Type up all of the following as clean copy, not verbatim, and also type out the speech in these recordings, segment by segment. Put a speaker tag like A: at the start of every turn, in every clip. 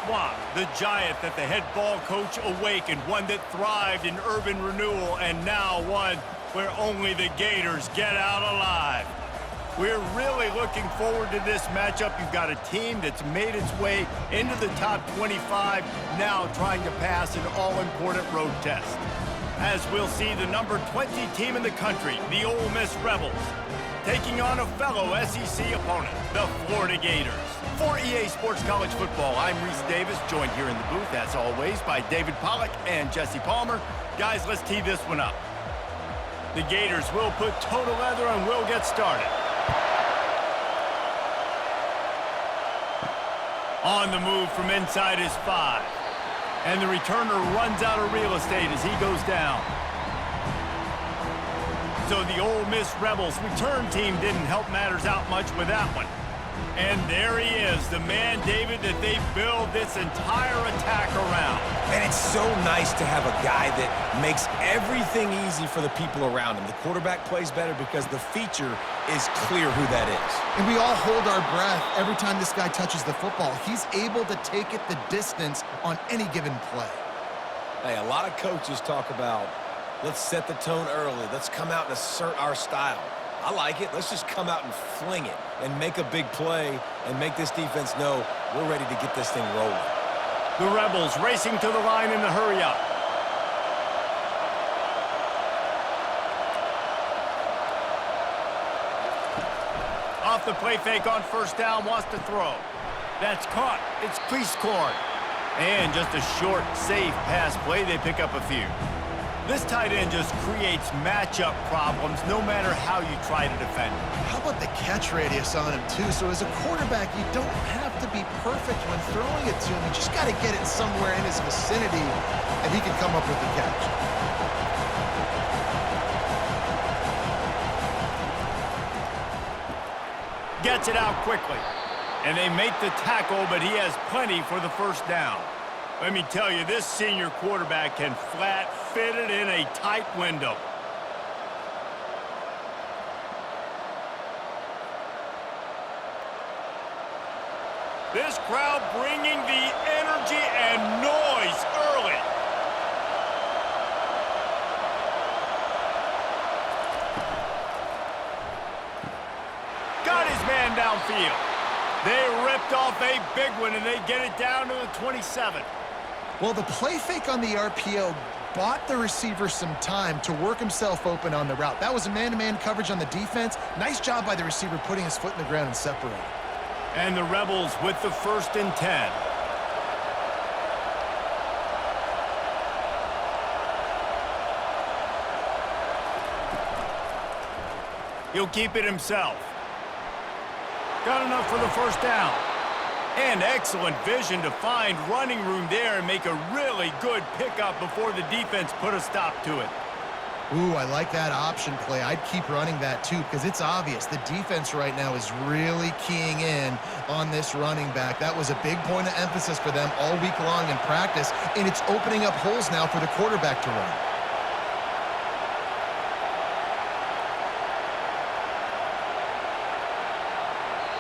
A: swamp, the giant that the head ball coach awakened, one that thrived in urban renewal, and now one where only the Gators get out alive. We're really looking forward to this matchup. You've got a team that's made its way into the top 25, now trying to pass an all-important road test. As we'll see the number 20 team in the country, the Ole Miss Rebels, taking on a fellow SEC opponent, the Florida Gators. For EA Sports College Football, I'm Reese Davis, joined here in the booth, as always, by David Pollack and Jesse Palmer. Guys, let's tee this one up. The Gators will put total leather and we'll get started. On the move from inside his 5. And the returner runs out of real estate as he goes down. So the Ole Miss Rebels return team didn't help matters out much with that one. And there he is, the man, David, that they build this entire attack around.
B: And it's so nice to have a guy that makes everything easy for the people around him. The quarterback plays better because the feature is clear who that is.
C: And we all hold our breath every time this guy touches the football. He's able to take it the distance on any given play.
B: Hey, a lot of coaches talk about, let's set the tone early. Let's come out and assert our style. I like it. Let's just come out and fling it and make a big play and make this defense know we're ready to get this thing rolling.
A: The Rebels racing to the line in the hurry-up. Off the play fake on first down, wants to throw. That's caught. It's crease court. And just a short, safe pass play. They pick up a few. This tight end just creates matchup problems no matter how you try to defend him.
C: How about the catch radius on him, too? So as a quarterback, you don't have to be perfect when throwing it to him. You just got to get it somewhere in his vicinity, and he can come up with the catch.
A: Gets it out quickly. And they make the tackle, but he has plenty for the first down. Let me tell you, this senior quarterback can flat fit it in a tight window. This crowd bringing the energy and noise early. Got his man downfield. They ripped off a big one, and they get it down to the 27.
C: Well, the play fake on the RPO bought the receiver some time to work himself open on the route. That was a man-to-man coverage on the defense. Nice job by the receiver putting his foot in the ground and separating.
A: And the Rebels with the 1st and 10. He'll keep it himself. Got enough for the first down. And excellent vision to find running room there and make a really good pickup before the defense put a stop to it.
C: Ooh, I like that option play. I'd keep running that too because it's obvious the defense right now is really keying in on this running back. That was a big point of emphasis for them all week long in practice, and it's opening up holes now for the quarterback to run.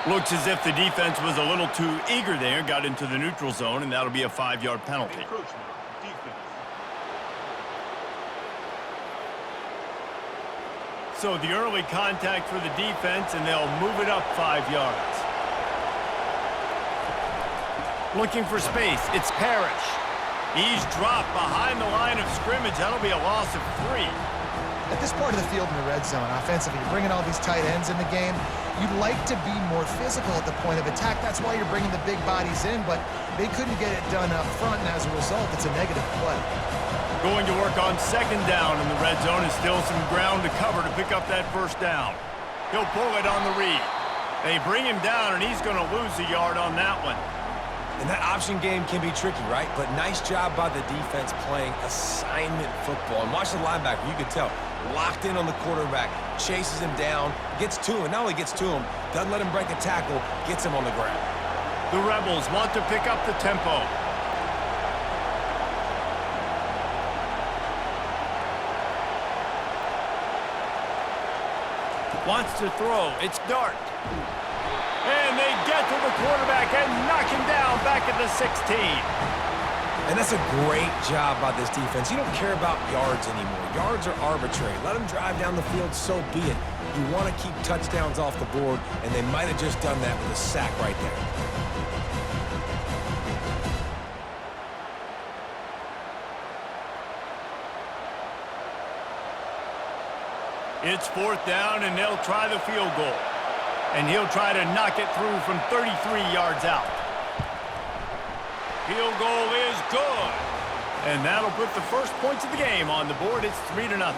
A: Looks as if the defense was a little too eager there, got into the neutral zone, and that'll be a 5-yard penalty. So the early contact for the defense, and they'll move it up 5 yards. Looking for space, it's Parrish. He's dropped behind the line of scrimmage. That'll be a loss of 3.
C: At this part of the field in the red zone, offensively, you're bringing all these tight ends in the game. You'd like to be more physical at the point of attack. That's why you're bringing the big bodies in, but they couldn't get it done up front, and as a result, it's a negative play.
A: Going to work on 2nd down in the red zone, and still some ground to cover to pick up that first down. He'll pull it on the read. They bring him down, and he's going to lose a yard on that one.
B: And that option game can be tricky, right? But nice job by the defense playing assignment football. And watch the linebacker, you can tell, locked in on the quarterback, chases him down, gets to him, and not only gets to him, doesn't let him break a tackle, gets him on the ground.
A: The Rebels want to pick up the tempo. Wants to throw. It's Dart. And they get to the quarterback and knock him down back at the 16.
B: And that's a great job by this defense. You don't care about yards anymore. Yards are arbitrary. Let them drive down the field, so be it. You want to keep touchdowns off the board, and they might have just done that with a sack right there.
A: It's 4th down, and they'll try the field goal. And he'll try to knock it through from 33 yards out. Field goal is good. And that'll put the first points of the game on the board. It's 3-0.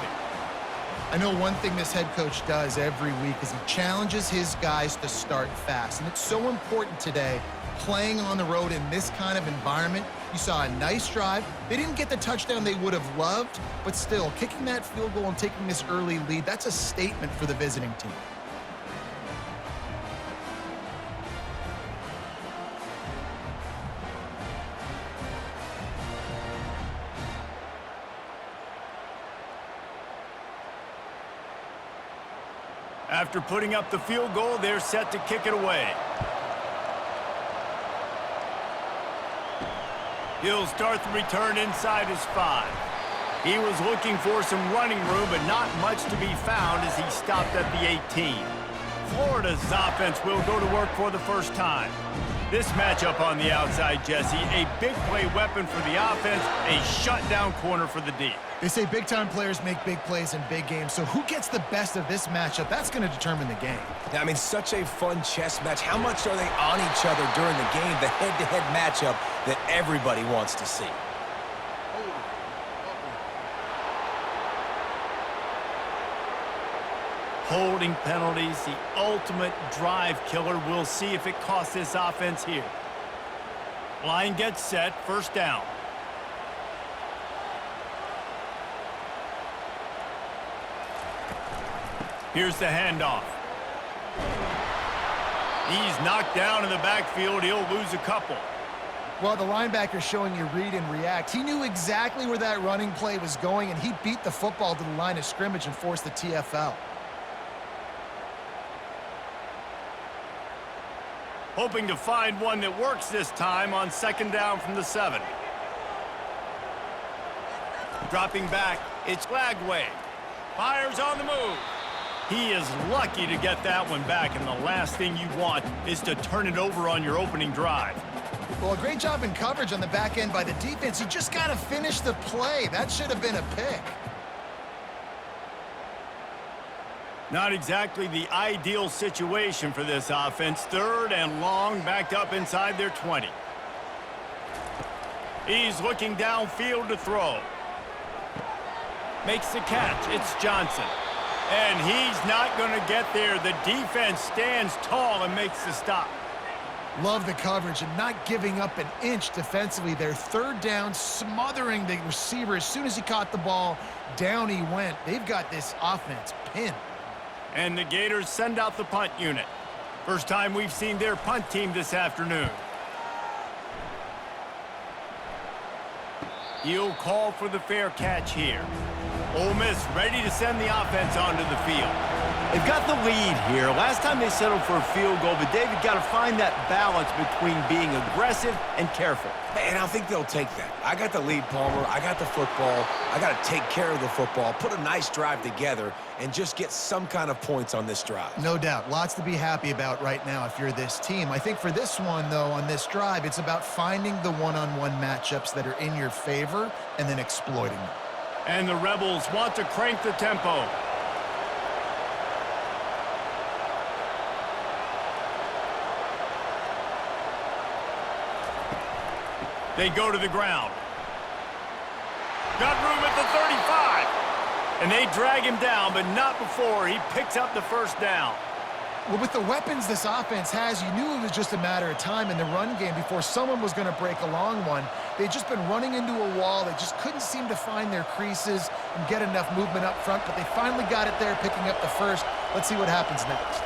C: I know one thing this head coach does every week is he challenges his guys to start fast. And it's so important today, playing on the road in this kind of environment. You saw a nice drive. They didn't get the touchdown they would have loved, but still, kicking that field goal and taking this early lead, that's a statement for the visiting team.
A: After putting up the field goal, they're set to kick it away. He'll start the return inside his 5. He was looking for some running room, but not much to be found as he stopped at the 18. Florida's offense will go to work for the first time. This matchup on the outside, Jesse, a big play weapon for the offense, a shutdown corner for the D.
C: They say big-time players make big plays in big games, so who gets the best of this matchup? That's going to determine the game.
B: I mean, such a fun chess match. How much are they on each other during the game, the head-to-head matchup that everybody wants to see?
A: Holding penalties, the ultimate drive killer. We'll see if it costs this offense here. Line gets set, 1st down. Here's the handoff. He's knocked down in the backfield. He'll lose a couple.
C: Well, the linebacker's showing you read and react. He knew exactly where that running play was going, and he beat the football to the line of scrimmage and forced the TFL.
A: Hoping to find one that works this time on 2nd down from the 7. Dropping back, it's Lagway. Fires on the move. He is lucky to get that one back, and the last thing you want is to turn it over on your opening drive.
C: Well, a great job in coverage on the back end by the defense. You just got to finish the play. That should have been a pick.
A: Not exactly the ideal situation for this offense. 3rd and long, backed up inside their 20. He's looking downfield to throw. Makes the catch. It's Johnson. And he's not going to get there. The defense stands tall and makes the stop.
C: Love the coverage and not giving up an inch defensively. Their 3rd down, smothering the receiver. As soon as he caught the ball, down he went. They've got this offense pinned.
A: And the Gators send out the punt unit. First time we've seen their punt team this afternoon. He'll call for the fair catch here. Ole Miss ready to send the offense onto the field. They've got the lead here. Last time they settled for a field goal, but David got to find that balance between being aggressive and careful.
B: And I think they'll take that. I got the lead, Palmer. I got the football. I got to take care of the football, put a nice drive together, and just get some kind of points on this drive.
C: No doubt. Lots to be happy about right now if you're this team. I think for this one, though, on this drive, it's about finding the one-on-one matchups that are in your favor and then exploiting them.
A: And the Rebels want to crank the tempo. They go to the ground. Got room at the 35. And they drag him down, but not before he picks up the 1st down.
C: Well, with the weapons this offense has, you knew it was just a matter of time in the run game before someone was going to break a long one. They'd just been running into a wall. They just couldn't seem to find their creases and get enough movement up front, but they finally got it there, picking up the 1st. Let's see what happens next.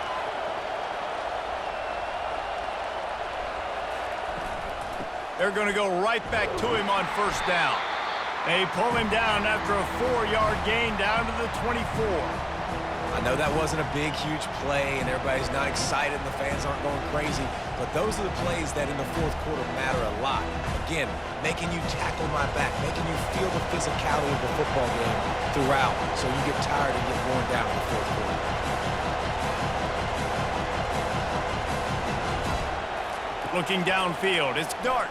A: They're going to go right back to him on 1st down. They pull him down after a 4-yard gain down to the 24.
B: I know that wasn't a big, huge play, and everybody's not excited, and the fans aren't going crazy, but those are the plays that in the fourth quarter matter a lot. Again, making you tackle my back, making you feel the physicality of the football game throughout, so you get tired and get worn down in the fourth quarter.
A: Looking downfield, it's Dart.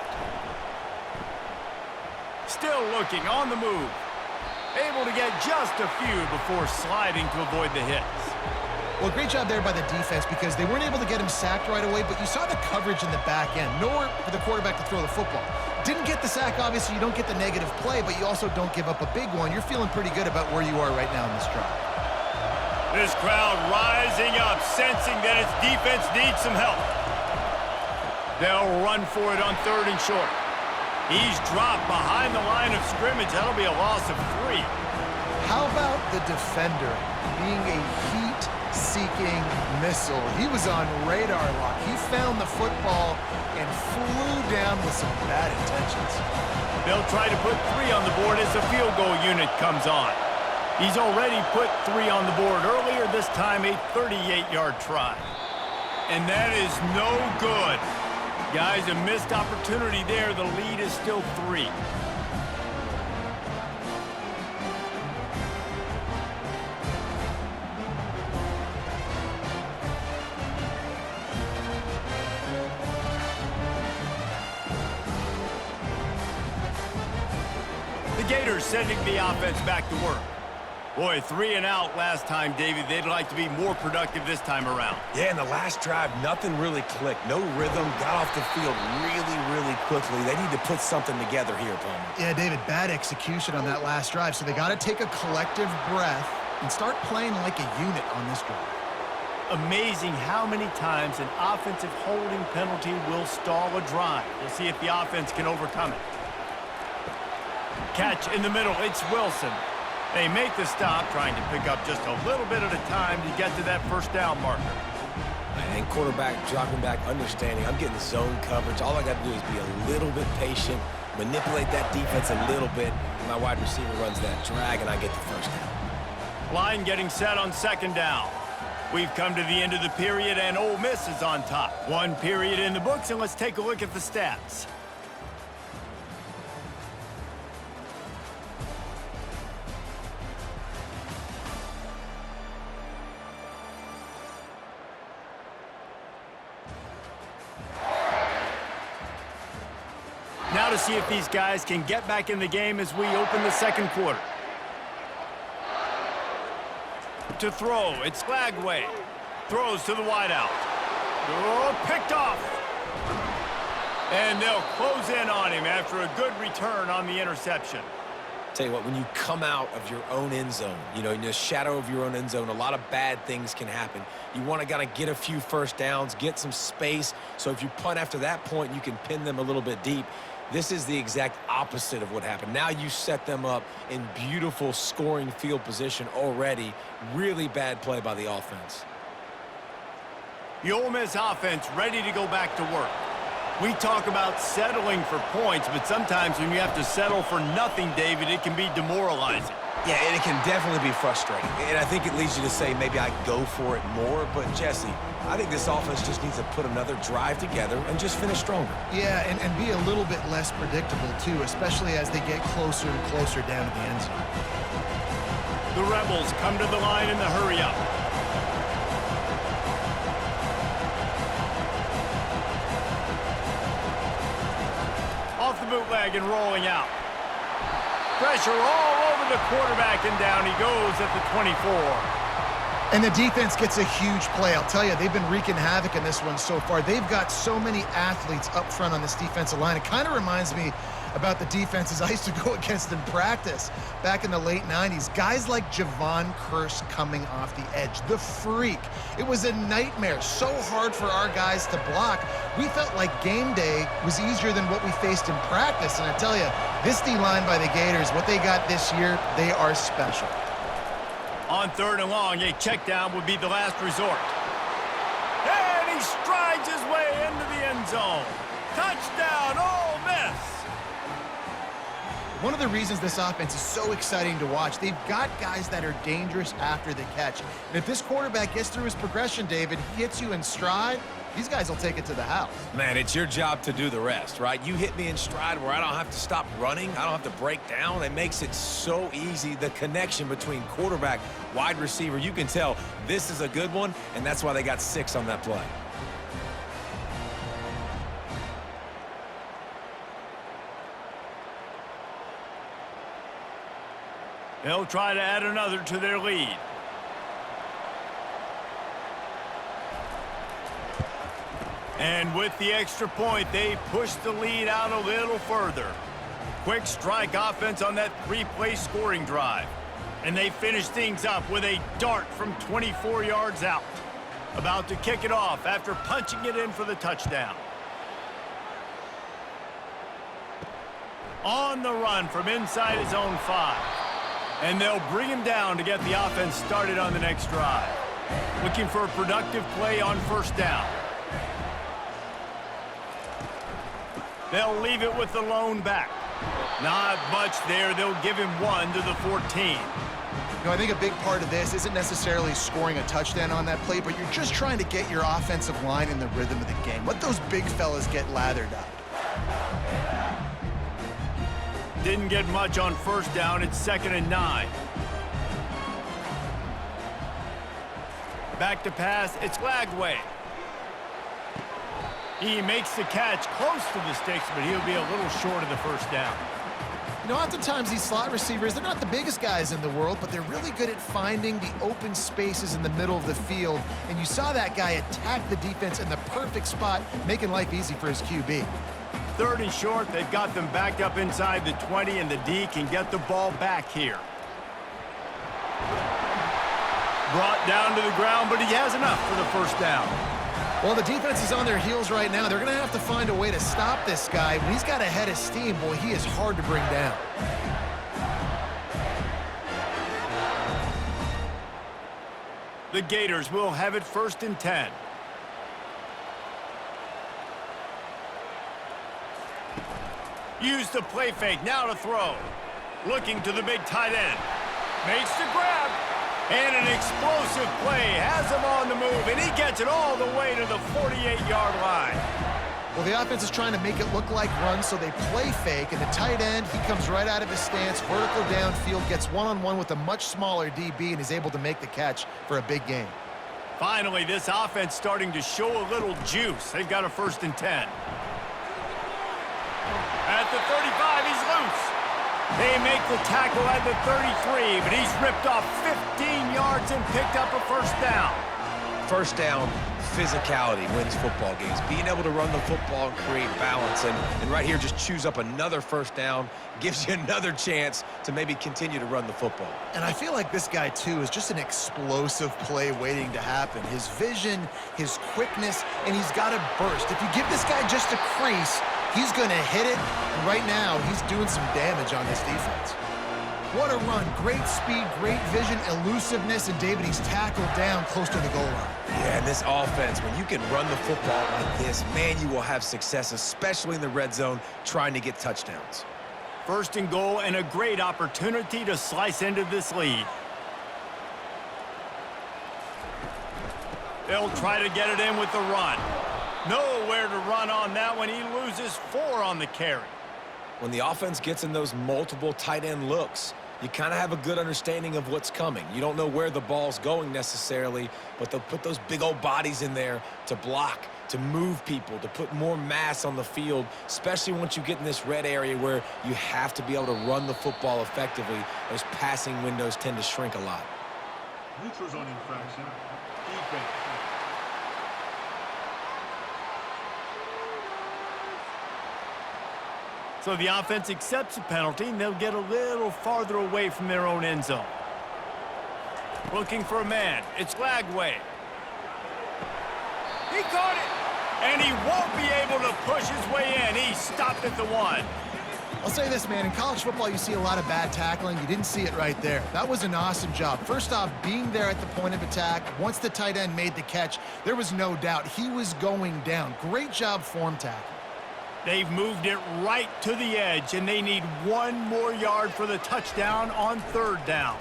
A: Still looking on the move. Able to get just a few before sliding to avoid the hits.
C: Well, great job there by the defense because they weren't able to get him sacked right away, but you saw the coverage in the back end. Nowhere for the quarterback to throw the football. Didn't get the sack, obviously. You don't get the negative play, but you also don't give up a big one. You're feeling pretty good about where you are right now in this drive.
A: This crowd rising up, sensing that its defense needs some help. They'll run for it on 3rd and short. He's dropped behind the line of scrimmage. That'll be a loss of 3.
C: How about the defender being a heat-seeking missile? He was on radar lock. He found the football and flew down with some bad intentions.
A: They'll try to put 3 on the board as the field goal unit comes on. He's already put 3 on the board earlier, this time a 38-yard try. And that is no good. Guys, a missed opportunity there. The lead is still 3. The Gators sending the offense back to work. Boy, 3 and out last time, David. They'd like to be more productive this time around.
B: Yeah, in the last drive, nothing really clicked. No rhythm, got off the field really quickly. They need to put something together here, Palmer.
C: Yeah, David, bad execution on that last drive, so they got to take a collective breath and start playing like a unit on this drive.
A: Amazing how many times an offensive holding penalty will stall a drive. We'll see if the offense can overcome it. Catch in the middle, it's Wilson. They make the stop, trying to pick up just a little bit at a time to get to that first down marker.
B: And quarterback dropping back, understanding I'm getting zone coverage. All I got to do is be a little bit patient, manipulate that defense a little bit. My wide receiver runs that drag, and I get the first down.
A: Line getting set on 2nd down. We've come to the end of the period, and Ole Miss is on top. 1 period in the books, and let's take a look at the stats. Now to see if these guys can get back in the game as we open the 2nd quarter. To throw, it's Flagway. Throws to the wideout. Oh, picked off. And they'll close in on him after a good return on the interception.
B: Tell you what, when you come out of your own end zone, in the shadow of your own end zone, a lot of bad things can happen. You want to kind of get a few first downs, get some space, so if you punt after that point, you can pin them a little bit deep. This is the exact opposite of what happened. Now you set them up in beautiful scoring field position already. Really bad play by the offense.
A: The Ole Miss offense ready to go back to work. We talk about settling for points, but sometimes when you have to settle for nothing, David, it can be demoralizing.
B: Yeah, and it can definitely be frustrating. And I think it leads you to say maybe I go for it more. But, Jesse, I think this offense just needs to put another drive together and just finish stronger.
C: Yeah, and be a little bit less predictable, too, especially as they get closer and closer down to the end zone.
A: The Rebels come to the line in the hurry-up. Off the bootleg and rolling out. Pressure all over the quarterback, and down he goes at the 24.
C: And the defense gets a huge play. I'll tell you, they've been wreaking havoc in this one so far. They've got so many athletes up front on this defensive line. It kind of reminds me about the defenses I used to go against in practice back in the late 90s. Guys like Javon Curse coming off the edge. The freak. It was a nightmare. So hard for our guys to block. We felt like game day was easier than what we faced in practice. And I tell you, this D-line by the Gators, what they got this year, they are special.
A: On 3rd and long, a check down would be the last resort. And he strides his way into the end zone. Touchdown, Ole Miss!
C: One of the reasons this offense is so exciting to watch, they've got guys that are dangerous after the catch. And if this quarterback gets through his progression, David, he hits you in stride, these guys will take it to the house.
B: Man, it's your job to do the rest, right? You hit me in stride where I don't have to stop running. I don't have to break down. It makes it so easy, the connection between quarterback, wide receiver. You can tell this is a good one, and that's why they got 6 on that play.
A: They'll try to add another to their lead. And with the extra point, they push the lead out a little further. Quick strike offense on that 3-play scoring drive. And they finish things up with a dart from 24 yards out. About to kick it off after punching it in for the touchdown. On the run from inside his own 5. And they'll bring him down to get the offense started on the next drive. Looking for a productive play on first down. They'll leave it with the lone back. Not much there. They'll give him 1 to the 14.
C: You know, I think a big part of this isn't necessarily scoring a touchdown on that play, but you're just trying to get your offensive line in the rhythm of the game. Let those big fellas get lathered up.
A: Didn't get much on first down. It's 2nd and 9. Back to pass. It's Lagway. He makes the catch close to the sticks, but he'll be a little short of the first down.
C: You know, oftentimes these slot receivers, they're not the biggest guys in the world, but they're really good at finding the open spaces in the middle of the field. And you saw that guy attack the defense in the perfect spot, making life easy for his QB.
A: 3rd and short. They've got them backed up inside the 20, and the D can get the ball back here. Brought down to the ground, but he has enough for the first down.
C: Well, the defense is on their heels right now. They're going to have to find a way to stop this guy. When he's got a head of steam, boy, he is hard to bring down.
A: The Gators will have it 1st and 10. Use the play fake, now to throw. Looking to the big tight end. Makes the grab. And an explosive play has him on the move, and he gets it all the way to the 48-yard line.
C: Well, the offense is trying to make it look like runs, so they play fake, and the tight end, he comes right out of his stance, vertical downfield, gets one-on-one with a much smaller DB, and is able to make the catch for a big gain.
A: Finally, this offense starting to show a little juice. They've got a 1st and 10. At the 35, he's loose. They make the tackle at the 33, but he's ripped off 15 yards and picked up a first down.
B: First down, physicality wins football games. Being able to run the football and create balance. And right here, just choose up another first down, gives you another chance to maybe continue to run the football.
C: And I feel like this guy, too, is just an explosive play waiting to happen. His vision, his quickness, and he's got a burst. If you give this guy just a crease, he's going to hit it, and right now, he's doing some damage on this defense. What a run. Great speed, great vision, elusiveness, and David, he's tackled down close to the goal line.
B: Yeah, and this offense, when you can run the football like this, man, you will have success, especially in the red zone, trying to get touchdowns.
A: 1st and goal, and a great opportunity to slice into this lead. They'll try to get it in with the run. Nowhere to run on that one. He loses 4 on the carry.
B: When the offense gets in those multiple tight end looks, you kind of have a good understanding of what's coming. You don't know where the ball's going necessarily, but they'll put those big old bodies in there to block, to move people, to put more mass on the field, especially once you get in this red area where you have to be able to run the football effectively. Those passing windows tend to shrink a lot.
D: Neutral zone infraction. Defense.
A: So the offense accepts the penalty, and they'll get a little farther away from their own end zone. Looking for a man. It's Lagway. He caught it, and he won't be able to push his way in. He stopped at the 1.
C: I'll say this, man. In college football, you see a lot of bad tackling. You didn't see it right there. That was an awesome job. First off, being there at the point of attack. Once the tight end made the catch, there was no doubt he was going down. Great job form tackling.
A: They've moved it right to the edge, and they need one more yard for the touchdown on third down.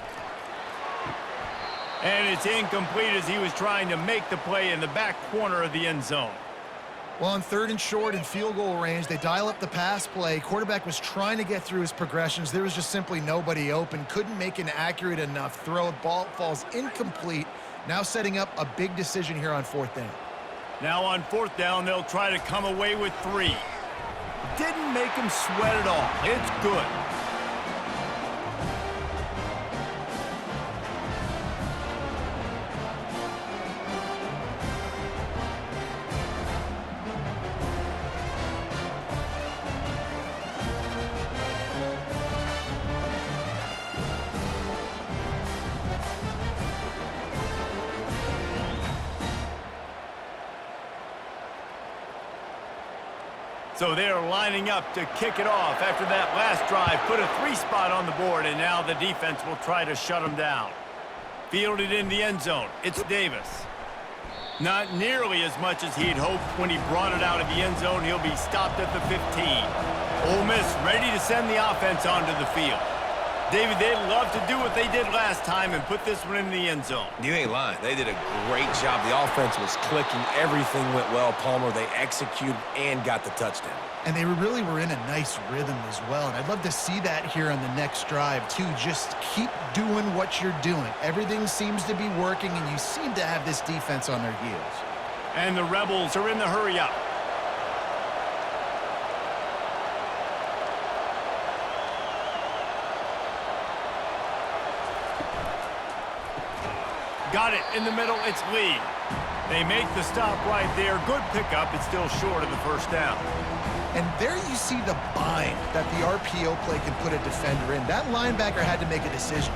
A: And it's incomplete as he was trying to make the play in the back corner of the end zone.
C: Well, on third and short and field goal range, they dial up the pass play. Quarterback was trying to get through his progressions. There was just simply nobody open. Couldn't make an accurate enough throw. Ball falls incomplete. Now setting up a big decision here on fourth down.
A: Now on fourth down, they'll try to come away with 3. Didn't make him sweat at all. It's good. So they're lining up to kick it off after that last drive. Put a 3 spot on the board, and now the defense will try to shut them down. Fielded in the end zone. It's Davis. Not nearly as much as he'd hoped when he brought it out of the end zone. He'll be stopped at the 15. Ole Miss ready to send the offense onto the field. David, they'd love to do what they did last time and put this one in the end zone.
B: You ain't lying. They did a great job. The offense was clicking. Everything went well, Palmer. They executed and got the touchdown.
C: And they really were in a nice rhythm as well. And I'd love to see that here on the next drive, too. Just keep doing what you're doing. Everything seems to be working, and you seem to have this defense on their heels.
A: And the Rebels are in the hurry-up. Got it in the middle. It's Lee. They make the stop right there. Good pickup. It's still short of the first down.
C: And there you see the bind that the RPO play can put a defender in. That linebacker had to make a decision.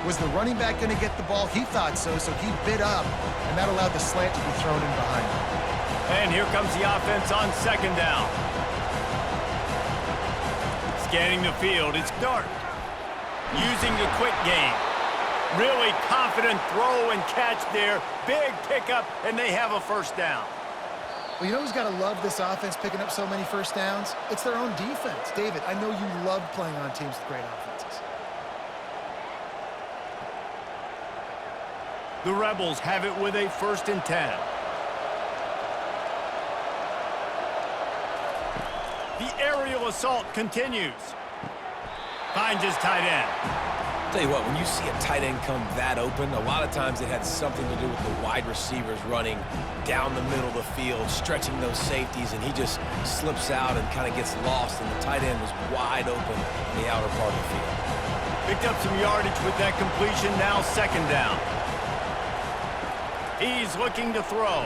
C: Was the running back going to get the ball? He thought so, so he bit up, and that allowed the slant to be thrown in behind him.
A: And here comes the offense on second down. Scanning the field, it's Dart. Using the quick game. Really confident throw and catch there. Big pickup, and they have a first down.
C: Well, you know who's got to love this offense picking up so many first downs? It's their own defense. David, I know you love playing on teams with great offenses.
A: The Rebels have it with a 1st and 10. The aerial assault continues. Finds his tight end.
B: Tell you what, when you see a tight end come that open, a lot of times it had something to do with the wide receivers running down the middle of the field, stretching those safeties, and he just slips out and kind of gets lost, and the tight end was wide open in the outer part of the field.
A: Picked up some yardage with that completion, now second down. He's looking to throw.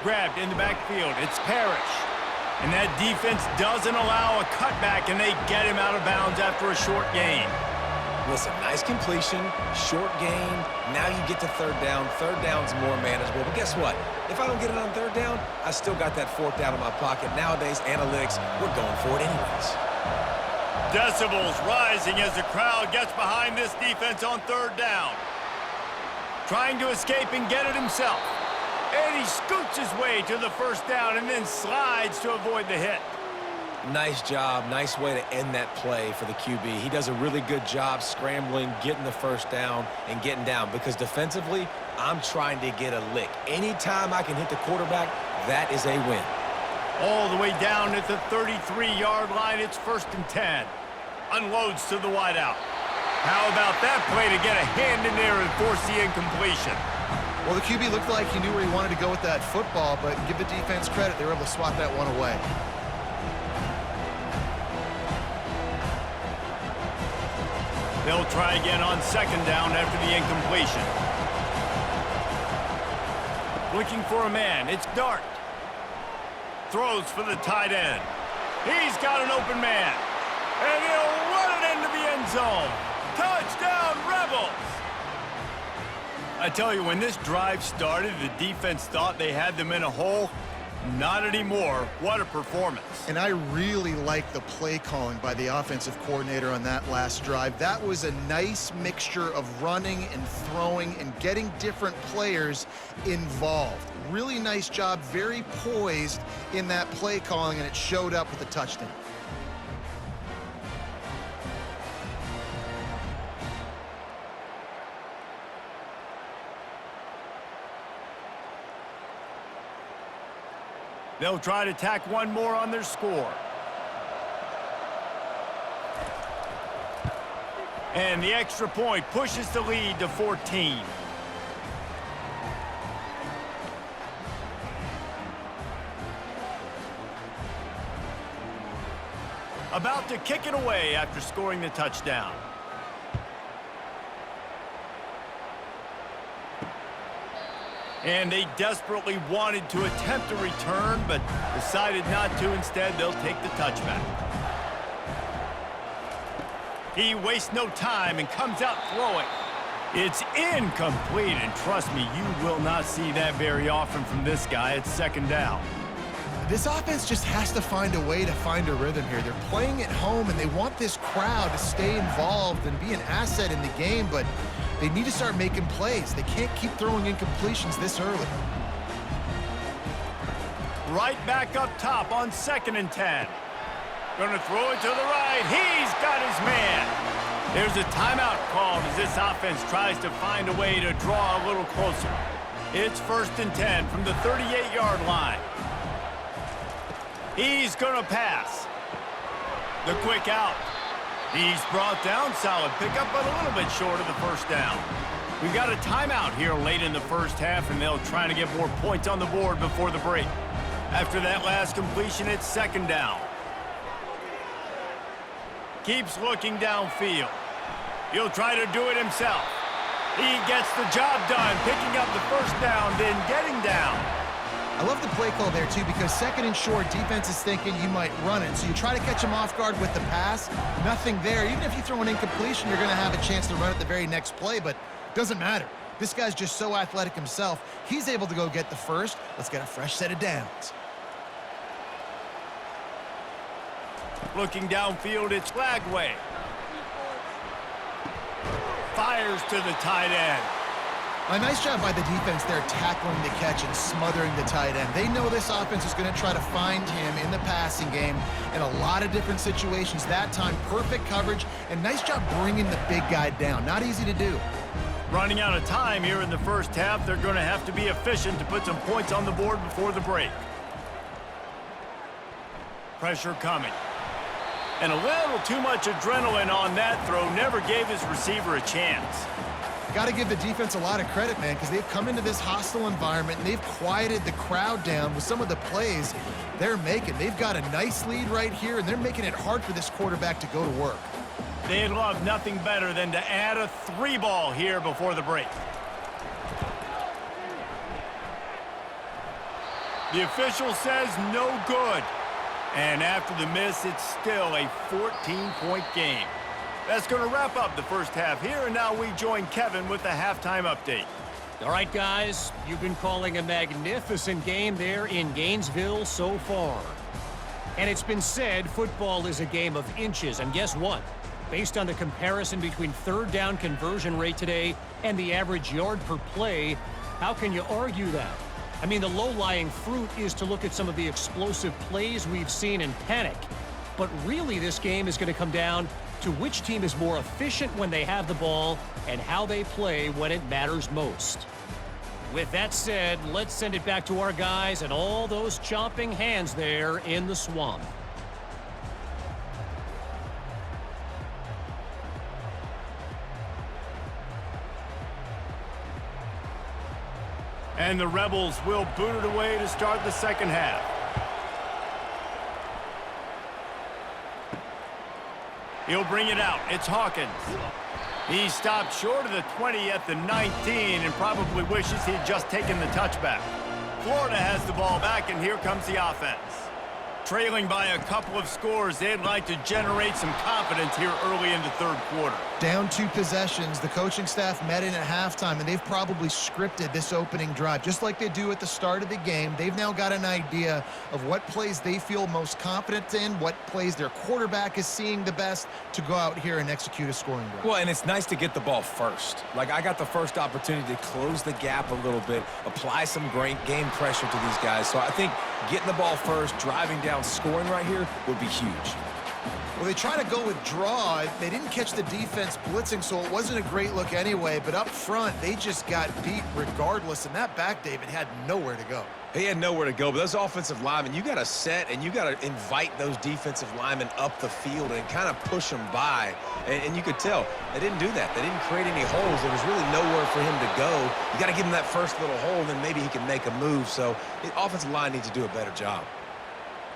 A: Grabbed in the backfield, it's Parrish. And that defense doesn't allow a cutback, and they get him out of bounds after a short gain.
B: Listen, nice completion, short gain. Now you get to third down. Third down's more manageable. But guess what? If I don't get it on third down, I still got that fourth down in my pocket. Nowadays, analytics, we're going for it anyways.
A: Decibels rising as the crowd gets behind this defense on third down. Trying to escape and get it himself. And he scoots his way to the first down and then slides to avoid the hit.
B: Nice job. Nice way to end that play for the QB. He does a really good job scrambling, getting the first down, and getting down. Because defensively, I'm trying to get a lick. Anytime I can hit the quarterback, that is a win.
A: All the way down at the 33-yard line, it's 1st and 10. Unloads to the wideout. How about that play to get a hand in there and force the incompletion?
C: Well, the QB looked like he knew where he wanted to go with that football, but give the defense credit. They were able to swat that one away.
A: They'll try again on second down after the incompletion. Looking for a man. It's Dart. Throws for the tight end. He's got an open man. And he'll run it into the end zone. Touchdown, Rebels! I tell you, when this drive started, the defense thought they had them in a hole. Not anymore. What a performance.
C: And I really like the play calling by the offensive coordinator on that last drive. That was a nice mixture of running and throwing and getting different players involved. really nice job, very poised in that play calling, and it showed up with a touchdown.
A: They'll try to tack one more on their score. And the extra point pushes the lead to 14. About to kick it away after scoring the touchdown. And they desperately wanted to attempt a return, but decided not to. Instead, they'll take the touchback. He wastes no time and comes out throwing. It's incomplete, and trust me, you will not see that very often from this guy. It's second down.
C: This offense just has to find a way to find a rhythm here. They're playing at home, and they want this crowd to stay involved and be an asset in the game, but they need to start making plays. They can't keep throwing incompletions this early.
A: Right back up top on 2nd and 10. Gonna throw it to the right. He's got his man. There's a timeout called as this offense tries to find a way to draw a little closer. It's 1st and 10 from the 38-yard line. He's gonna pass. The quick out. He's brought down, solid pickup, but a little bit short of the first down. We've got a timeout here late in the first half, and they'll try to get more points on the board before the break. After that last completion, it's 2nd down. Keeps looking downfield. He'll try to do it himself. He gets the job done, picking up the first down, then getting down.
C: I love the play call there, too, because 2nd and short, defense is thinking you might run it. So you try to catch him off guard with the pass, nothing there. Even if you throw an incompletion, you're going to have a chance to run at the very next play, but it doesn't matter. This guy's just so athletic himself. He's able to go get the first. Let's get a fresh set of downs.
A: Looking downfield, it's Flagway. Fires to the tight end.
C: A nice job by the defense there tackling the catch and smothering the tight end. They know this offense is going to try to find him in the passing game in a lot of different situations. That time, perfect coverage, and nice job bringing the big guy down. Not easy to do.
A: Running out of time here in the first half, they're going to have to be efficient to put some points on the board before the break. Pressure coming. And a little too much adrenaline on that throw never gave his receiver a chance.
C: Got to give the defense a lot of credit, man, because they've come into this hostile environment and they've quieted the crowd down with some of the plays they're making. They've got a nice lead right here, and they're making it hard for this quarterback to go to work.
A: They'd love nothing better than to add a 3-ball here before the break. The official says no good. And after the miss, it's still a 14-point game. That's going to wrap up the first half here, and now we join Kevin with the halftime update.
E: All right, guys, you've been calling a magnificent game there in Gainesville so far. And it's been said football is a game of inches, and guess what? Based on the comparison between third down conversion rate today and the average yard per play, how can you argue that? I mean, the low-lying fruit is to look at some of the explosive plays we've seen and panic. But really, this game is going to come down to which team is more efficient when they have the ball and how they play when it matters most. With that said, let's send it back to our guys and all those chomping hands there in the swamp.
A: And the Rebels will boot it away to start the second half. He'll bring it out. It's Hawkins. He stopped short of the 20 at the 19 and probably wishes he'd just taken the touchback. Florida has the ball back, and here comes the offense. trailing by a couple of scores. They'd like to generate some confidence here early in the third quarter.
C: Down 2 possessions, the coaching staff met in at halftime, and they've probably scripted this opening drive. Just like they do at the start of the game, they've now got an idea of what plays they feel most confident in, what plays their quarterback is seeing the best to go out here and execute a scoring drive.
B: Well, and it's nice to get the ball first. Like, I got the first opportunity to close the gap a little bit, apply some great game pressure to these guys. So I think getting the ball first, driving down, scoring right here would be huge.
C: Well, they try to go with draw. They didn't catch the defense blitzing, so it wasn't a great look anyway. But up front, they just got beat regardless. And that back, David, had nowhere to go.
B: He had nowhere to go, but those offensive linemen, you got to set and you got to invite those defensive linemen up the field and kind of push them by. And you could tell they didn't do that. They didn't create any holes. There was really nowhere for him to go. You got to give him that first little hole, and then maybe he can make a move. So the offensive line needs to do a better job.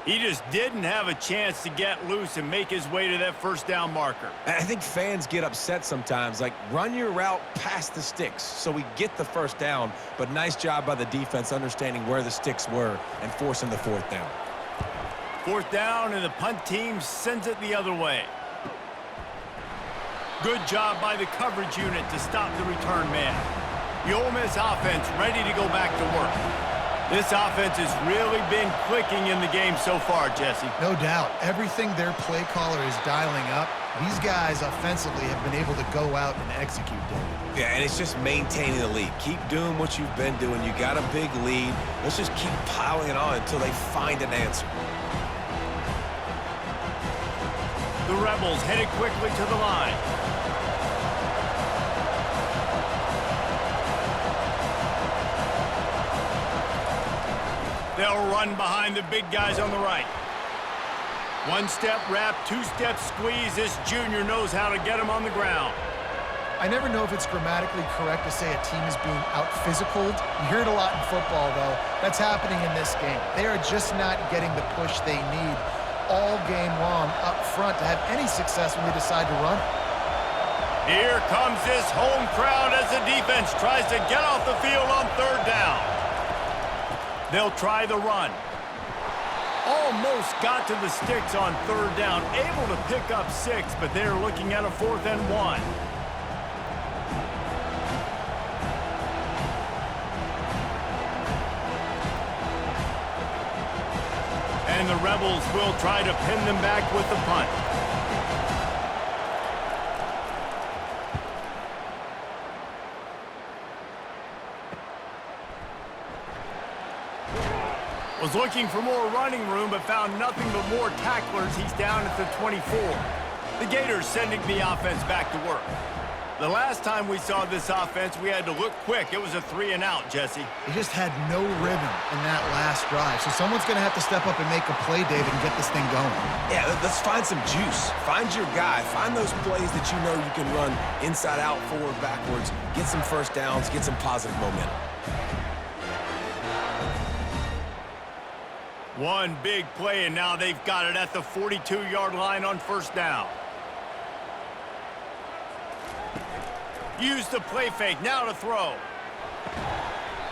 A: He just didn't have a chance to get loose and make his way to that first down marker.
B: And I think fans get upset sometimes, like, run your route past the sticks so we get the first down, but nice job by the defense understanding where the sticks were and forcing the fourth down.
A: Fourth down, and the punt team sends it the other way. Good job by the coverage unit to stop the return man. The Ole Miss offense ready to go back to work. This offense has really been clicking in the game so far, Jesse.
C: No doubt. Everything their play caller is dialing up, these guys offensively have been able to go out and execute, David.
B: Yeah, and it's just maintaining the lead. Keep doing what you've been doing. You got a big lead. Let's just keep piling it on until they find an answer.
A: The Rebels headed quickly to the line. They'll run behind the big guys on the right. One-step wrap, two-step squeeze. This junior knows how to get him on the ground.
C: I never know if it's grammatically correct to say a team is being out-physicaled. You hear it a lot in football, though. That's happening in this game. They are just not getting the push they need all game long up front to have any success when they decide to run.
A: Here comes this home crowd as the defense tries to get off the field on third down. They'll try the run. Almost got to the sticks on third down. Able to pick up 6, but they're looking at a 4th and 1. And the Rebels will try to pin them back with the punt. Was looking for more running room, but found nothing but more tacklers. He's down at the 24. The Gators sending the offense back to work. The last time we saw this offense, we had to look quick. It was a 3-and-out, Jesse.
C: They just had no rhythm in that last drive. So someone's going to have to step up and make a play, David, and get this thing going.
B: Yeah, let's find some juice. Find your guy. Find those plays that you know you can run inside out, forward, backwards. Get some first downs. Get some positive momentum.
A: One big play, and now they've got it at the 42-yard line on first down. Use the play fake, now to throw.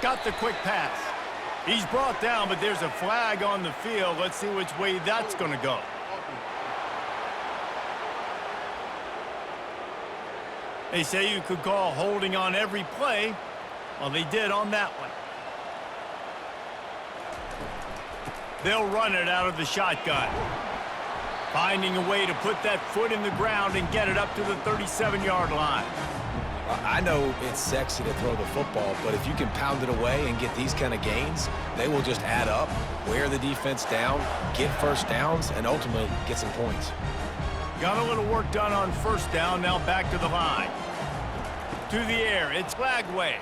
A: Got the quick pass. He's brought down, but there's a flag on the field. Let's see which way that's going to go. They say you could call holding on every play. Well, they did on that one. They'll run it out of the shotgun. Finding a way to put that foot in the ground and get it up to the 37-yard line.
B: I know it's sexy to throw the football, but if you can pound it away and get these kind of gains, they will just add up, wear the defense down, get first downs, and ultimately get some points.
A: Got a little work done on first down, now back to the line. To the air, it's Flagway.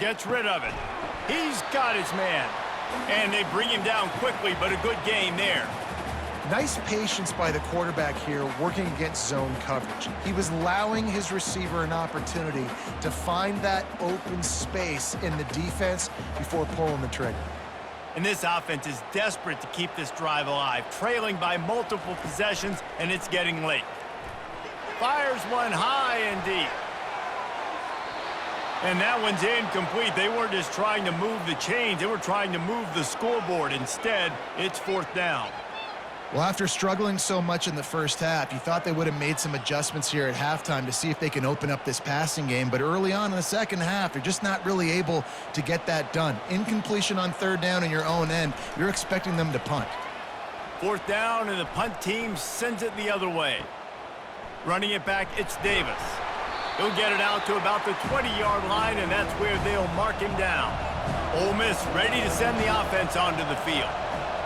A: Gets rid of it. He's got his man. And they bring him down quickly, but a good gain there.
C: Nice patience by the quarterback here working against zone coverage. He was allowing his receiver an opportunity to find that open space in the defense before pulling the trigger.
A: And this offense is desperate to keep this drive alive, trailing by multiple possessions, and it's getting late. Fires one high and deep. And that one's incomplete. They weren't just trying to move the chains. They were trying to move the scoreboard. Instead, it's 4th down.
C: Well, after struggling so much in the first half, you thought they would have made some adjustments here at halftime to see if they can open up this passing game. But early on in the second half, they're just not really able to get that done. Incompletion on 3rd down in your own end, you're expecting them to punt.
A: 4th down, and the punt team sends it the other way. Running it back, it's Davis. He'll get it out to about the 20-yard line, and that's where they'll mark him down. Ole Miss ready to send the offense onto the field.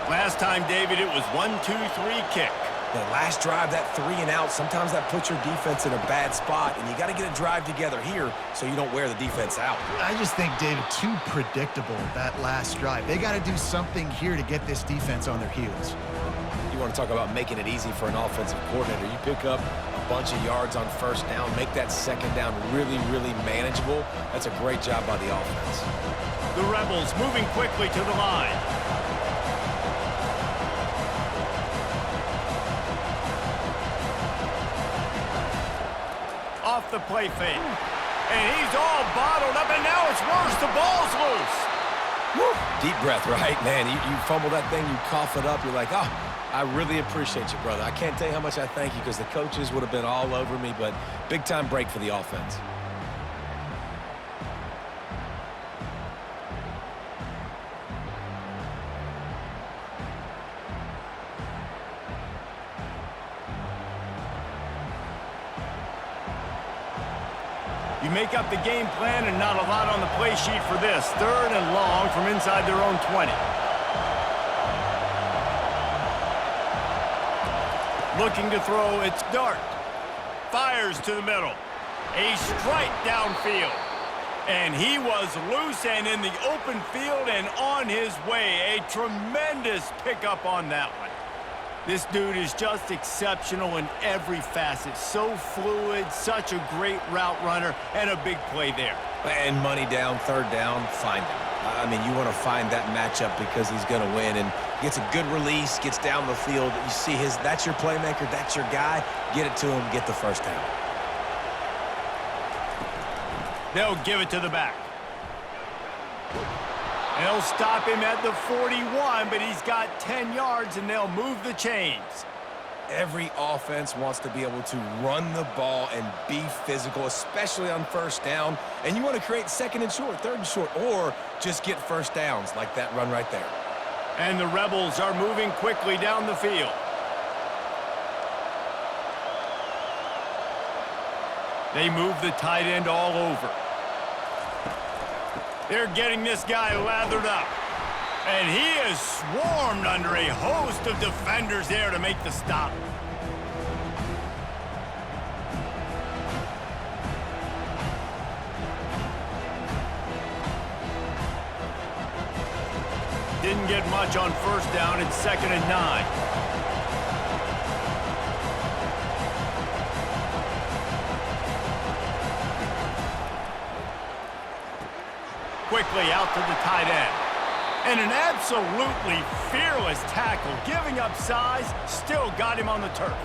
A: Last time, David, it was 1-2-3 kick.
B: The last drive, that 3 and out, sometimes that puts your defense in a bad spot, and you got to get a drive together here so you don't wear the defense out.
C: I just think, David, too predictable, that last drive. They got to do something here to get this defense on their heels.
B: You want to talk about making it easy for an offensive coordinator. You pick up a bunch of yards on 1st down, make that 2nd down really, really manageable. That's a great job by the offense.
A: The Rebels moving quickly to the line. Off the play fake. And he's all bottled up, and now it's worse. The ball's loose.
B: Woo. Deep breath, right? Man, you fumble that thing, you cough it up, you're like, oh, I really appreciate you, brother. I can't tell you how much I thank you because the coaches would have been all over me, but big-time break for the offense.
A: You make up the game plan and not a lot on the play sheet for this. 3rd and long from inside their own 20. Looking to throw, it's Dart. Fires to the middle. A strike downfield. And he was loose and in the open field and on his way. A tremendous pickup on that one. This dude is just exceptional in every facet. So fluid, such a great route runner, and a big play there.
B: And money down, 3rd down, find him. I mean, you want to find that matchup because he's going to win and gets a good release, gets down the field. You see that's your playmaker, that's your guy. Get it to him, get the 1st down.
A: They'll give it to the back. They'll stop him at the 41, but he's got 10 yards, and they'll move the chains.
B: Every offense wants to be able to run the ball and be physical, especially on 1st down. And you want to create 2nd and short, 3rd and short, or just get 1st downs like that run right there.
A: And the Rebels are moving quickly down the field. They move the tight end all over. They're getting this guy lathered up. And he is swarmed under a host of defenders there to make the stop. Didn't get much on 1st down. It's 2nd and 9. Quickly out to the tight end. And an absolutely fearless tackle, giving up size, still got him on the turf.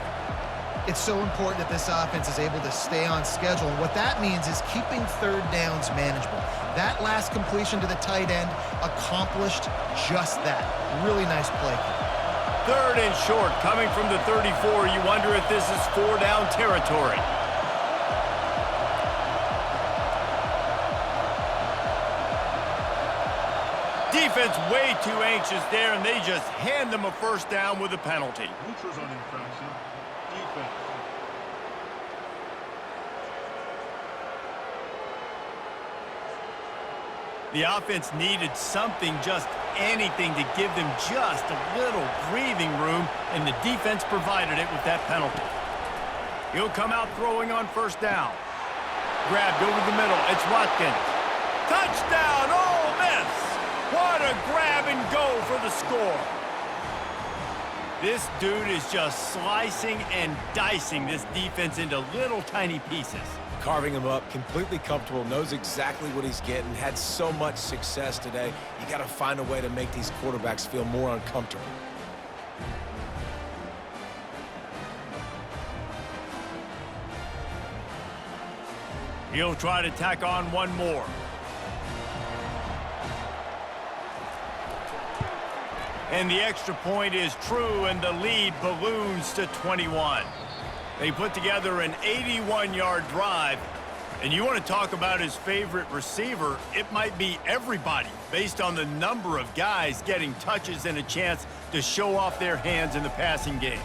C: It's so important that this offense is able to stay on schedule, and what that means is keeping 3rd downs manageable. That last completion to the tight end accomplished just that. Really nice play.
A: 3rd and short, coming from the 34. You wonder if this is 4-down territory. Defense way too anxious there, and they just hand them a 1st down with a penalty.
D: Neutral zone infraction. Defense.
A: The offense needed something, just anything, to give them just a little breathing room, and the defense provided it with that penalty. He'll come out throwing on 1st down. Grabbed over the middle. It's Watkins. Touchdown, Ole Miss! What a grab and go for the score. This dude is just slicing and dicing this defense into little tiny pieces.
B: Carving him up, completely comfortable, knows exactly what he's getting, had so much success today. You got to find a way to make these quarterbacks feel more uncomfortable.
A: He'll try to tack on one more. And the extra point is true, and the lead balloons to 21. They put together an 81-yard drive. And you want to talk about his favorite receiver, it might be everybody, based on the number of guys getting touches and a chance to show off their hands in the passing game.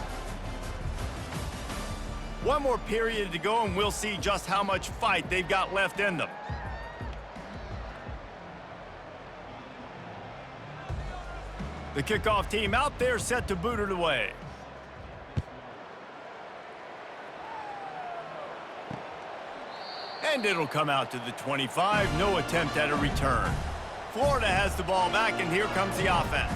A: One more period to go, and we'll see just how much fight they've got left in them. The kickoff team out there set to boot it away. And it'll come out to the 25. No attempt at a return. Florida has the ball back, and here comes the offense.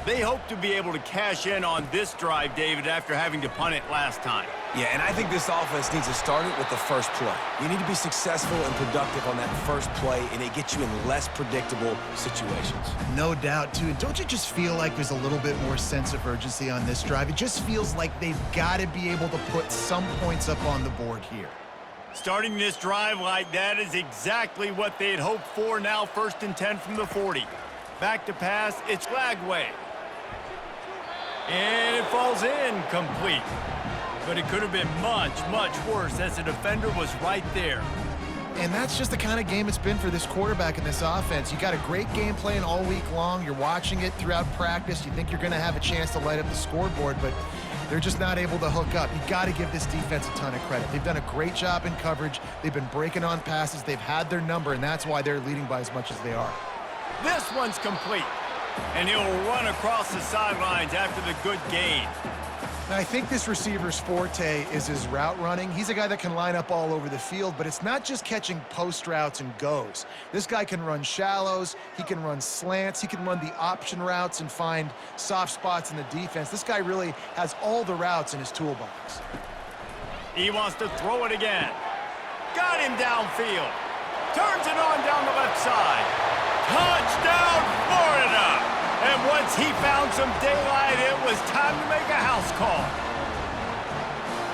A: They hope to be able to cash in on this drive, David, after having to punt it last time.
B: Yeah, and I think this offense needs to start it with the first play. You need to be successful and productive on that first play, and it gets you in less predictable situations.
C: No doubt, too. And don't you just feel like there's a little bit more sense of urgency on this drive? It just feels like they've got to be able to put some points up on the board here.
A: Starting this drive like that is exactly what they had hoped for. Now 1st and 10 from the 40. Back to pass, it's Lagway. And it falls in complete. But it could have been much, much worse as the defender was right there.
C: And that's just the kind of game it's been for this quarterback in this offense. You got a great game plan all week long. You're watching it throughout practice. You think you're going to have a chance to light up the scoreboard, but they're just not able to hook up. You got to give this defense a ton of credit. They've done a great job in coverage. They've been breaking on passes. They've had their number, and that's why they're leading by as much as they are.
A: This one's complete. And he'll run across the sidelines after the good gain.
C: Now, I think this receiver's forte is his route running. He's a guy that can line up all over the field, but it's not just catching post routes and goes. This guy can run shallows, he can run slants, he can run the option routes and find soft spots in the defense. This guy really has all the routes in his toolbox.
A: He wants to throw it again. Got him downfield. Turns it on down the left side. Touchdown, Florida! And once he found some daylight, it was time to make a house call.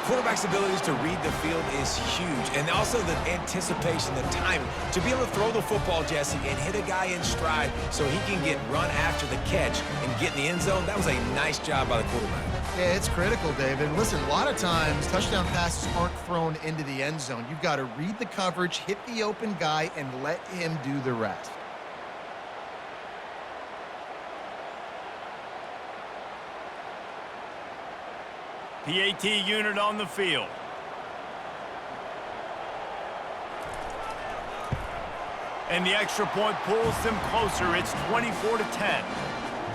B: Quarterback's abilities to read the field is huge, and also the anticipation, the timing. To be able to throw the football, Jesse, and hit a guy in stride so he can get run after the catch and get in the end zone, that was a nice job by the quarterback.
C: Yeah, it's critical, David. Listen, a lot of times, touchdown passes aren't thrown into the end zone. You've got to read the coverage, hit the open guy, and let him do the rest.
A: PAT unit on the field. And the extra point pulls them closer. It's 24-10.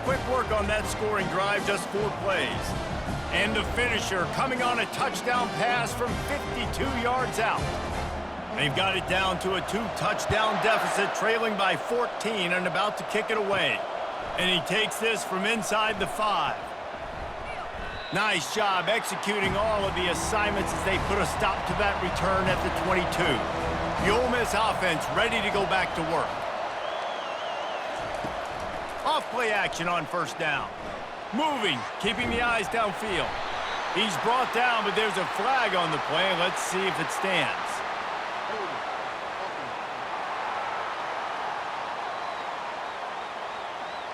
A: Quick work on that scoring drive, just 4 plays. And the finisher coming on a touchdown pass from 52 yards out. They've got it down to a 2-touchdown deficit, trailing by 14 and about to kick it away. And he takes this from inside the 5. Nice job executing all of the assignments as they put a stop to that return at the 22. The Ole Miss offense ready to go back to work. Off play action on 1st down. Moving, keeping the eyes downfield. He's brought down, but there's a flag on the play. Let's see if it stands.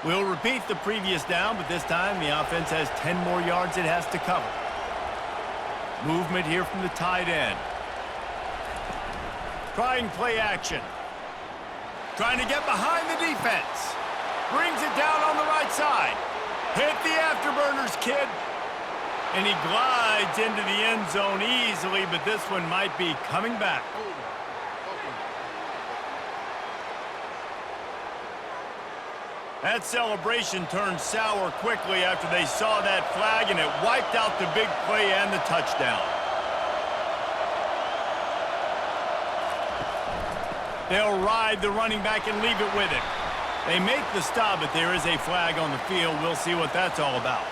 A: We'll repeat the previous down, but this time the offense has 10 more yards it has to cover. Movement here from the tight end. Trying play action. Trying to get behind the defense. Brings it down on the right side. Hit the afterburners, kid. And he glides into the end zone easily, but this one might be coming back. That celebration turned sour quickly after they saw that flag, and it wiped out the big play and the touchdown. They'll ride the running back and leave it with him. They make the stop, but there is a flag on the field. We'll see what that's all about.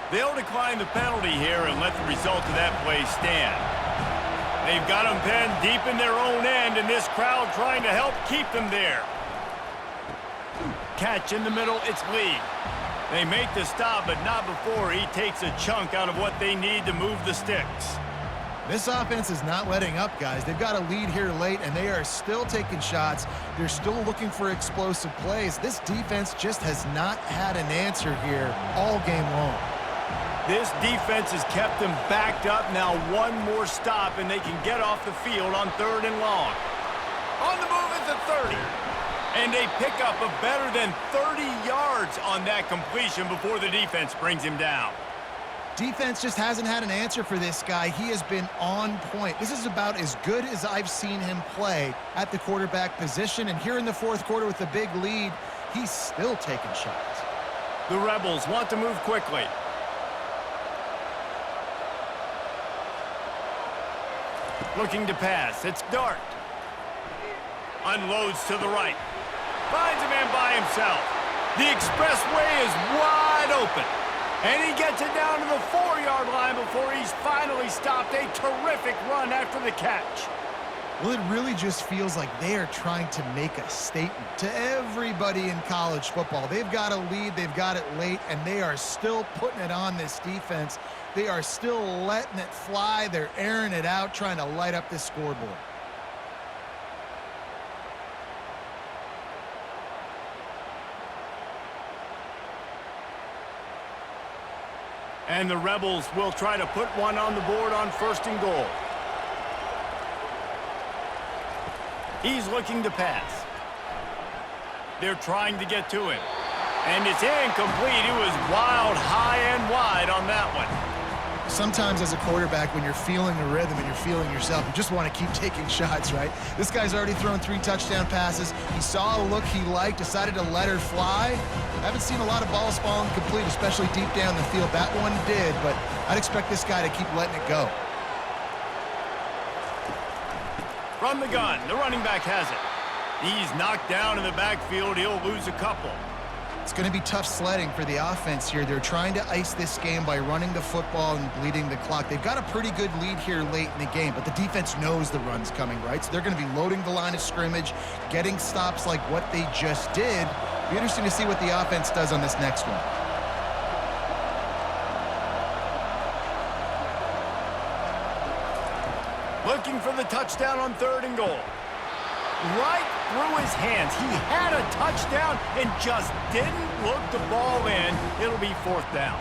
A: They'll decline the penalty here and let the result of that play stand. They've got them pinned deep in their own end, and this crowd trying to help keep them there. Catch in the middle, it's Lee. They make the stop, but not before he takes a chunk out of what they need to move the sticks.
C: This offense is not letting up, guys. They've got a lead here late, and they are still taking shots. They're still looking for explosive plays. This defense just has not had an answer here all game long.
A: This defense has kept them backed up. Now one more stop, and they can get off the field on 3rd and long. On the move at the 30. And they pick up a better than 30 yards on that completion before the defense brings him down.
C: Defense just hasn't had an answer for this guy. He has been on point. This is about as good as I've seen him play at the quarterback position. And here in the 4th quarter with the big lead, he's still taking shots.
A: The Rebels want to move quickly. Looking to pass. It's Dart. Unloads to the right. Finds a man by himself. The expressway is wide open. And he gets it down to the 4-yard line before he's finally stopped. A terrific run after the catch.
C: Well, it really just feels like they are trying to make a statement to everybody in college football. They've got a lead, they've got it late, and they are still putting it on this defense. They are still letting it fly. They're airing it out, trying to light up this scoreboard.
A: And the Rebels will try to put one on the board on 1st and goal. He's looking to pass. They're trying to get to him. And it's incomplete. It was wild, high and wide on that one.
C: Sometimes as a quarterback, when you're feeling the rhythm and you're feeling yourself, you just want to keep taking shots, right? This guy's already thrown 3 touchdown passes. He saw a look he liked, decided to let her fly. I haven't seen a lot of balls falling complete, especially deep down the field. That one did, but I'd expect this guy to keep letting it go.
A: From the gun, the running back has it. He's knocked down in the backfield. He'll lose a couple.
C: It's going to be tough sledding for the offense here. They're trying to ice this game by running the football and bleeding the clock. They've got a pretty good lead here late in the game, but the defense knows the run's coming, right? So they're going to be loading the line of scrimmage, getting stops like what they just did. Be interesting to see what the offense does on this next one.
A: Looking for the touchdown on 3rd and goal. Right through his hands. He had a touchdown and just didn't look the ball in. It'll be 4th down.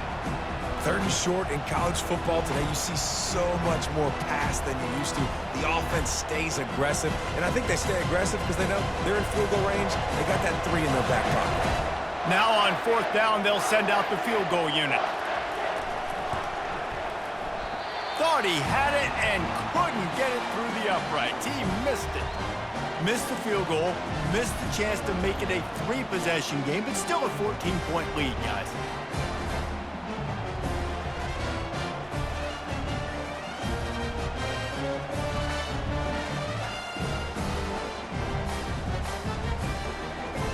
B: 3rd and short in college football today, you see so much more pass than you used to. The offense stays aggressive, and I think they stay aggressive because they know they're in field goal range. They got that 3 in their back pocket.
A: Now on 4th down, they'll send out the field goal unit. Thought he had it and couldn't get it through the uprights. He missed it. Missed the field goal, missed the chance to make it a 3-possession game, but still a 14-point lead, guys.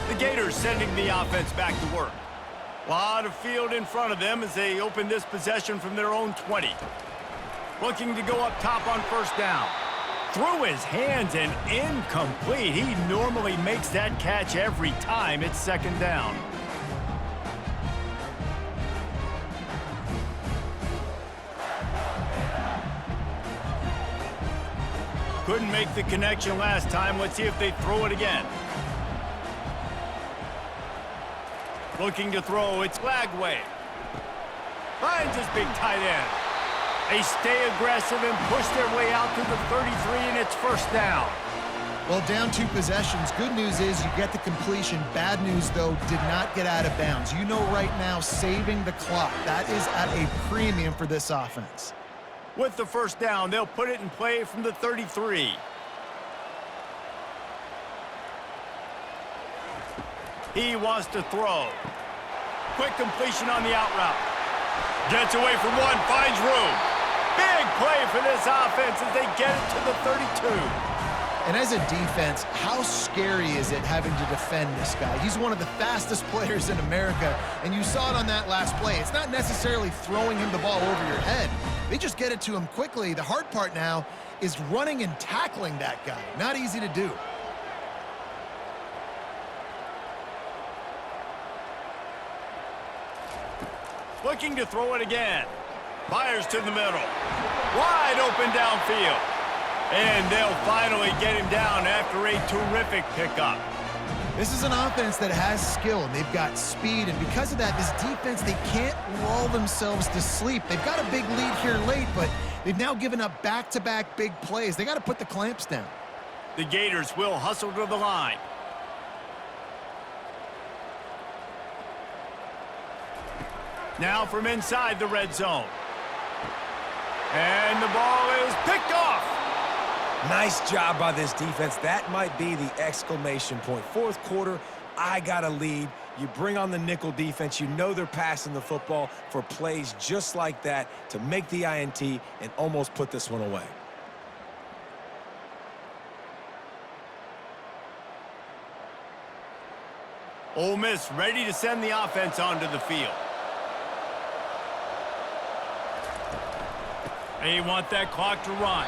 A: The Gators sending the offense back to work. A lot of field in front of them as they open this possession from their own 20. Looking to go up top on 1st down. Through his hands and incomplete. He normally makes that catch every time it's 2nd down. Couldn't make the connection last time. Let's see if they throw it again. Looking to throw. It's Lagway. Finds his big tight end. They stay aggressive and push their way out to the 33, and it's 1st down.
C: Well, down 2 possessions. Good news is you get the completion. Bad news, though, did not get out of bounds. You know right now, saving the clock. That is at a premium for this offense.
A: With the 1st down, they'll put it in play from the 33. He wants to throw. Quick completion on the out route. Gets away from one, finds room. Big play for this offense as they get it to the 32.
C: And as a defense, how scary is it having to defend this guy? He's one of the fastest players in America, and you saw it on that last play. It's not necessarily throwing him the ball over your head. They just get it to him quickly. The hard part now is running and tackling that guy. Not easy to do.
A: Looking to throw it again. Fires to the middle. Wide open downfield. And they'll finally get him down after a terrific pickup.
C: This is an offense that has skill, and they've got speed, and because of that, this defense, they can't lull themselves to sleep. They've got a big lead here late, but they've now given up back-to-back big plays. They got to put the clamps down.
A: The Gators will hustle to the line. Now from inside the red zone. And the ball is picked off.
B: Nice job by this defense. That might be the exclamation point. Fourth quarter, I got a lead. You bring on the nickel defense. You know they're passing the football for plays just like that to make the INT and almost put this one away.
A: Ole Miss ready to send the offense onto the field. They want that clock to run.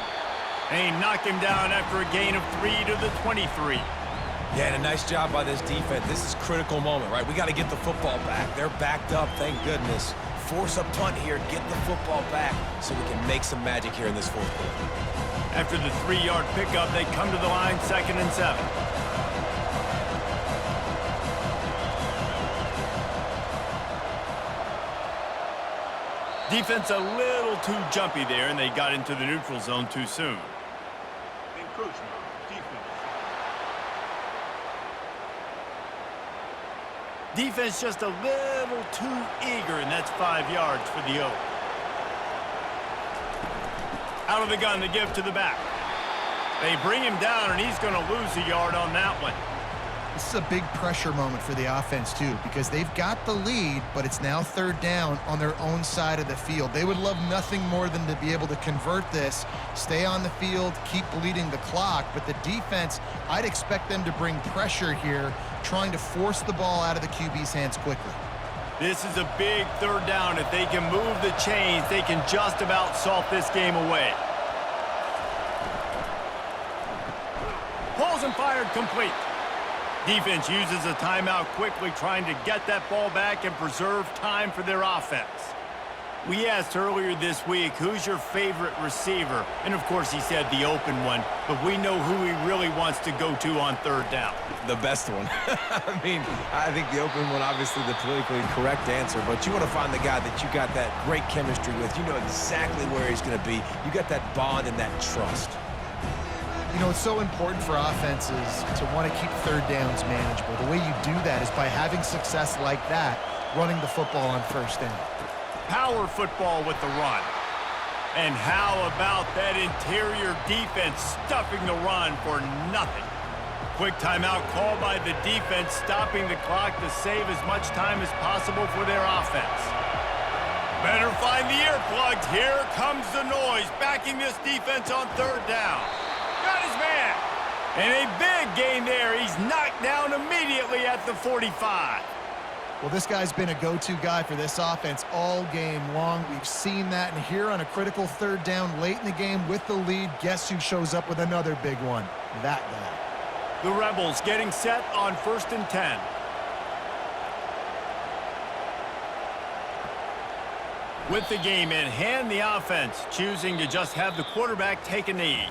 A: They knock him down after a gain of 3 to the 23.
B: Yeah, and a nice job by this defense. This is a critical moment, right? We got to get the football back. They're backed up, thank goodness. Force a punt here, get the football back so we can make some magic here in this fourth quarter.
A: After the 3-yard pickup, they come to the line, 2nd and 7. Defense a little too jumpy there, and they got into the neutral zone too soon.
D: Encroachment. Defense.
A: Defense just a little too eager, and that's 5 yards for the O. Out of the gun, the give to the back. They bring him down, and he's going to lose a yard on that one.
C: This is a big pressure moment for the offense, too, because they've got the lead, but it's now 3rd down on their own side of the field. They would love nothing more than to be able to convert this, stay on the field, keep bleeding the clock, but the defense, I'd expect them to bring pressure here, trying to force the ball out of the QB's hands quickly.
A: This is a big 3rd down. If they can move the chains, they can just about salt this game away. Pulls and fired complete. Defense uses a timeout quickly, trying to get that ball back and preserve time for their offense. We asked earlier this week, who's your favorite receiver? And of course he said the open one, but we know who he really wants to go to on 3rd down.
B: The best one. I mean, I think the open one, obviously the politically correct answer, but you want to find the guy that you got that great chemistry with. You know exactly where he's going to be. You got that bond and that trust.
C: You know, it's so important for offenses to want to keep 3rd downs manageable. The way you do that is by having success like that, running the football on 1st down.
A: Power football with the run. And how about that interior defense stuffing the run for nothing? Quick timeout call by the defense, stopping the clock to save as much time as possible for their offense. Better find the earplugs. Here comes the noise, backing this defense on 3rd down. Got his man. And a big gain there. He's knocked down immediately at the 45.
C: Well, this guy's been a go-to guy for this offense all game long. We've seen that, and here on a critical 3rd down late in the game with the lead, guess who shows up with another big one? That guy.
A: The Rebels getting set on 1st and 10. With the game in hand, the offense choosing to just have the quarterback take a knee.